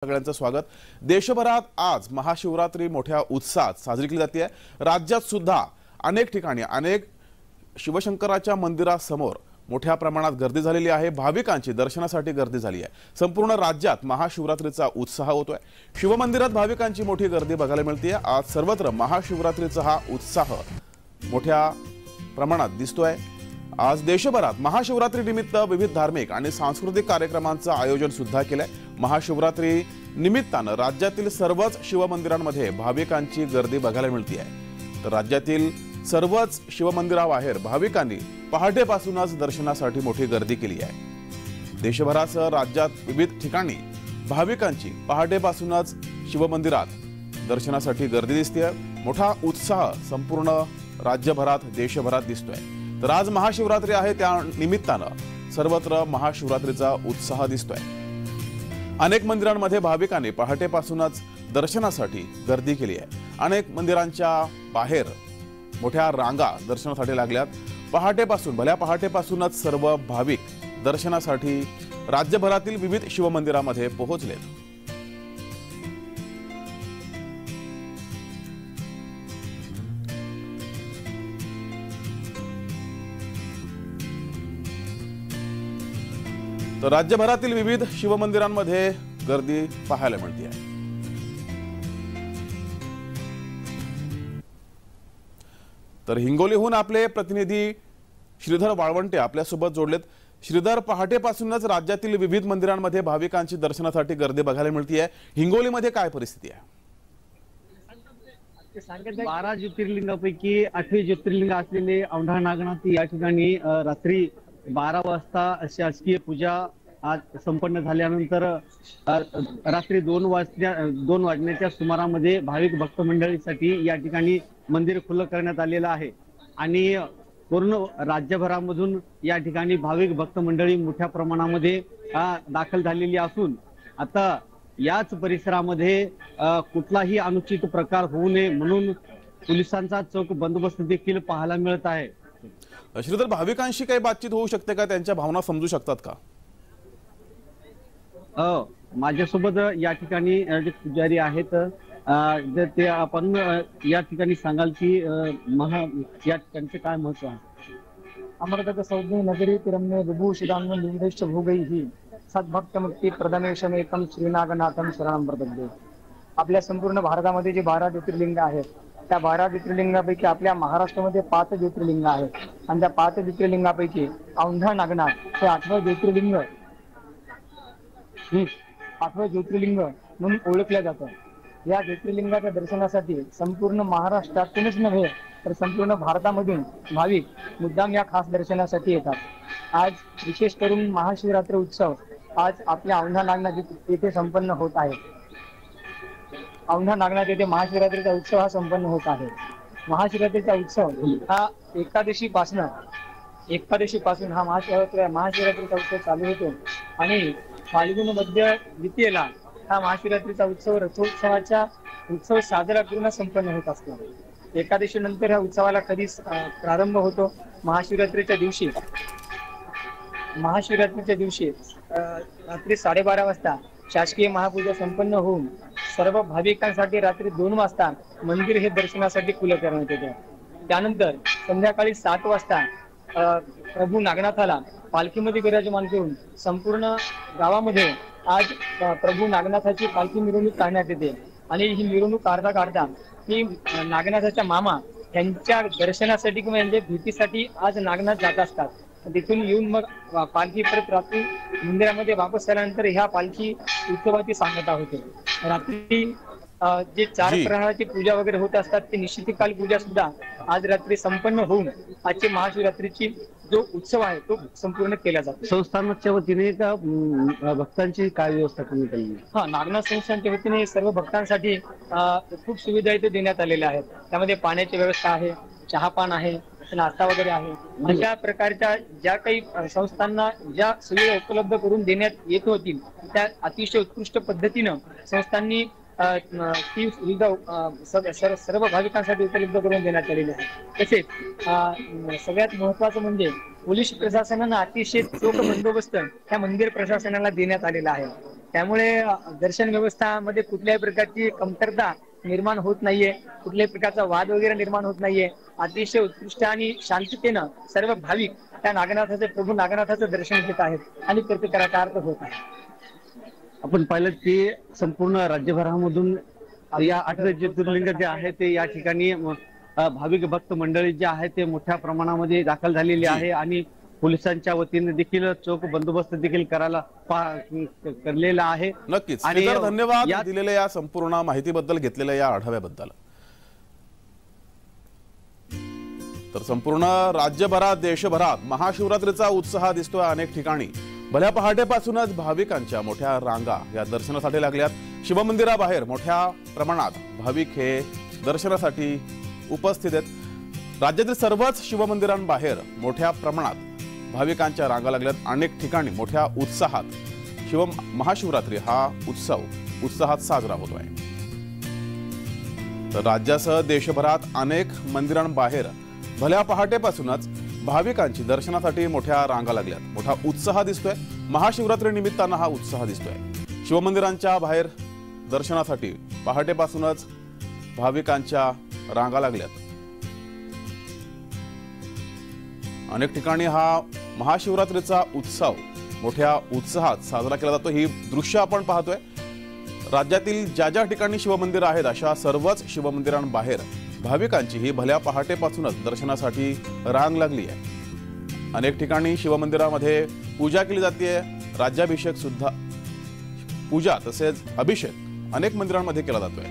सगळ्यांचं स्वागत। देशभरात आज महाशिवरात्री मोठ्या उत्साहात साजरी केली जाते। राज्यात सुद्धा अनेक ठिकाणी अनेक शिवशंकराच्या मंदिरासमोर मोठ्या प्रमाणात गर्दी झालेली आहे। भाविकांची दर्शनासाठी गर्दी झाली आहे। संपूर्ण राज्यात महाशिवरात्रीचा उत्साह होतोय। शिवमंदिरात भाविकांची मोठी गर्दी बघायला मिळते। आज सर्वत्र महाशिवरात्रीचा हा उत्साह मोठ्या प्रमाणात दिसतोय। आज देशभरात महाशिवरात्री निमित्त विविध धार्मिक आणि सांस्कृतिक कार्यक्रमांचं आयोजन सुद्धा केलंय। महाशिवरात्री निमित्तानं राज्यातील सर्वच शिवमंदिरांमध्ये भाविकांची गर्दी बघायला मिळते आहे। तर राज्यातील सर्वच शिवमंदिराबाहेर भाविकांनी पहाटेपासूनच दर्शनासाठी मोठी गर्दी केली आहे। देशभरासह राज्यात विविध ठिकाणी भाविकांची पहाटेपासूनच शिवमंदिरात दर्शनासाठी गर्दी दिसते। मोठा उत्साह संपूर्ण राज्यभरात देशभरात दिसतोय। तर आज महाशिवरात्री आहे, त्या निमित्तानं सर्वत्र महाशिवरात्रीचा उत्साह दिसतोय। अनेक मंदिरांमध्ये भाविकांनी पहाटेपासूनच दर्शनासाठी गर्दी केली आहे। अनेक मंदिरांच्या बाहेर मोठ्या रांगा दर्शनासाठी लागल्यात। भल्या पहाटेपासूनच सर्व भाविक दर्शनासाठी राज्यभरातील विविध शिवमंदिरामध्ये पोहोचलेत। तर राज्यभरातील विविध शिवमंदिरांमध्ये गर्दी पाहायला मिळते आहे। तर हिंगोलीहून आपले प्रतिनिधी श्रीधर वाळवंटे आपल्यासोबत जोडलेत। श्रीधर, पहाटेपासूनच राज्यातील विविध मंदिरांमध्ये भाविकांची दर्शनासाठी गर्दी बघायला मिळते आहे। हिंगोलीमध्ये काय परिस्थिती आहे? 12 ज्योतिर्लिंगापैकी 8वे ज्योतिर्लिंग असलेले औंढा नागनाथ या ठिकाणी रात्री 12 वाजता शासकीय पूजा आज संपन्न झाल्यानंतर रात्री 2 वाजण्याच्या सुमारामध्ये भाविक भक्त मंडळीसाठी या ठिकाणी मंदिर खुलं करण्यात आलेलं आहे आणि पूर्ण राज्यभरामधून या ठिकाणी भाविक भक्त मंडळी मोठ्या प्रमाणामध्ये दाखल झालेली असून आता याच परिसरामध्ये कुठलाही अनुचित प्रकार होऊ नये म्हणून पोलिसांचा चोख बंदोबस्त देखील पाहायला मिळत आहे। श्रीधर, भाविकांशी काही बातचीत होऊ शकते का? त्यांच्या भावना समजू शकतात का? माझ्यासोबत या ठिकाणी जे पुजारी आहेत ते आपण या ठिकाणी सांगाल की या ठिकाणचे काय महत्व आहे? अमृतक सौज्ञ नगरी तिरम्य विभूषितान्व निर्देश भोगैहि सद्भक्त मुक्ती प्रदमेशमेकम श्रीनागनाथम शरणं प्रपद्ये। आपल्या संपूर्ण भारतामध्ये जे 12 ज्योतिर्लिंग आहेत त्या 12 ज्योतिर्लिंगापैकी आपल्या महाराष्ट्रामध्ये 5 ज्योतिर्लिंग आहेत आणि त्या 5 ज्योतिर्लिंगापैकी औंढा नागनाथ हे 8वं ज्योतिर्लिंग म्हणून ओळखलं जातं। या ज्योतिर्लिंगाच्या दर्शनासाठी संपूर्ण महाराष्ट्रातूनच नव्हे तर संपूर्ण भारतामधून भाविक मुद्दाम या खास दर्शनासाठी येतात। आज विशेष करून महाशिवरात्री उत्सव आज आपल्या औंढा नागनाथ येथे संपन्न होत आहे। औंढा नागनाथ येथे महाशिवरात्रीचा उत्सव हा संपन्न होत आहे। महाशिवरात्रीचा उत्सव हा एकादशीपासून हा महाशिवरात्रीचा उत्सव चालू होतो आणि फाल्गुन मध्य द्वितीयेला हा महाशिवरात्रीचा उत्सव रथोत्सवाचा उत्सव साजरा करून संपन्न होत असतो। एकादशी नंतर ह्या उत्सवाला कधी प्रारंभ होतो? महाशिवरात्रीच्या दिवशी रात्री 12:30 वाजता शासकीय महापूजा संपन्न होऊन सर्व भाविकांसाठी रात्री 2 वाजता मंदिर हे दर्शनासाठी खुलं करण्यात येते। त्यानंतर संध्याकाळी 7 वाजता प्रभू नागनाथाला पालखीमध्ये विराजमान करून संपूर्ण गावामध्ये आज प्रभू नागनाथाची पालखी मिरवणूक काढण्यात येते आणि ही मिरवणूक काढता ही नागनाथाच्या मामा यांच्या दर्शनासाठी किंवा यांच्या भेटीसाठी आज नागनाथ जात असतात। तिथून येऊन मग पालखी परत रात्री मंदिरामध्ये वापस आल्यानंतर ह्या पालखी उत्सवाची सांगता होते। रात्री जे 4 प्रहराची पूजा वगैरे होत असतात ते निश्चितकाल पूजा सुद्धा आज रात्री संपन्न होऊन आजची महाशिवरात्रीची जो उत्सव आहे तो संपूर्ण केला जातो। संस्थानाच्या वतीने भक्तांची काय व्यवस्था करण्यात आली? नागनाथ संस्थानच्या वतीने सर्व भक्तांसाठी खूप सुविधा इथे देण्यात आलेल्या आहेत। त्यामध्ये पाण्याची व्यवस्था आहे, चहापान आहे, नाश्ता वगैरे आहे। अशा प्रकारच्या ज्या काही संस्थांना ज्या सुविधा उपलब्ध करून देण्यात येत होतील त्या अतिशय उत्कृष्ट पद्धतीनं संस्थांनी ती सुविधा सर्व भाविकांसाठी उपलब्ध करून देण्यात आलेली आहे। तसेच सगळ्यात महत्त्वाचं म्हणजे पोलीस प्रशासनाने अतिशय चोख बंदोबस्त या मंदिर प्रशासनाला देण्यात आलेला आहे। त्यामुळे दर्शन व्यवस्थामध्ये कुठल्याही प्रकारची कमतरता निर्माण होत नाहीये, कुठल्याही प्रकारचा वाद वगैरे निर्माण होत नाहीये. अतिशय उत्कृष्ट आणि शांततेनं सर्व भाविक त्या नागनाथाचे प्रभू नागनाथाचं दर्शन घेत आहेत आणि कृतकार्थ होत आहे. आपण पाहिलं की संपूर्ण राज्यभरामधून या 18 ज्योतिर्लिंग जे आहे ते या ठिकाणी भाविक भक्त मंडळी जे आहे ते मोठ्या प्रमाणामध्ये दाखल झालेली आहे आणि पोलिसांच्या वतीने देखील चोख बंदोबस्त देखील करलेला आहे. नक्कीच आणि श्रीधर, धन्यवाद दिलेल्या या संपूर्ण माहितीबद्दल, घेतलेल्या या आढाव्याबद्दल. तर संपूर्ण राज्यभरात देशभरात महाशिवरात्रीचा उत्साह दिसतोय. अनेक ठिकाणी भल्या पहाटेपासूनच भाविकांच्या मोठ्या रांगा या दर्शनासाठी लागल्यात. शिवमंदिराबाहेर मोठ्या प्रमाणात भाविक हे दर्शनासाठी उपस्थित आहेत. राज्यातील सर्वच शिवमंदिरांबाहेर मोठ्या प्रमाणात भाविकांच्या रांगा लागल्यात. अनेक ठिकाणी मोठ्या उत्साहात महाशिवरात्री हा उत्सव उत्साहात साजरा होतोय. तर राज्यासह देशभरात अनेक मंदिरांबाहेर भल्या पहाटेपासूनच भाविकांची दर्शनासाठी मोठ्या रांगा लागल्यात. मोठा उत्साह दिसतोय. महाशिवरात्री निमित्तानं हा उत्साह दिसतोय. शिवमंदिरांच्या बाहेर दर्शनासाठी पहाटेपासूनच भाविकांच्या रांगा लागल्यात. अनेक ठिकाणी हा महाशिवरात्रीचा उत्सव मोठ्या उत्साहात साजरा केला जातो. ही दृश्य आपण पाहतोय. राज्यातील ज्या ज्या ठिकाणी शिवमंदिर आहेत अशा सर्वच शिवमंदिरांबाहेर भाविकांची ही भल्या पहाटेपासूनच दर्शनासाठी रांग लागली आहे. अनेक ठिकाणी शिवमंदिरामध्ये पूजा केली जाते. राज्याभिषेक सुद्धा, पूजा तसेच अभिषेक अनेक मंदिरांमध्ये केला जातोय.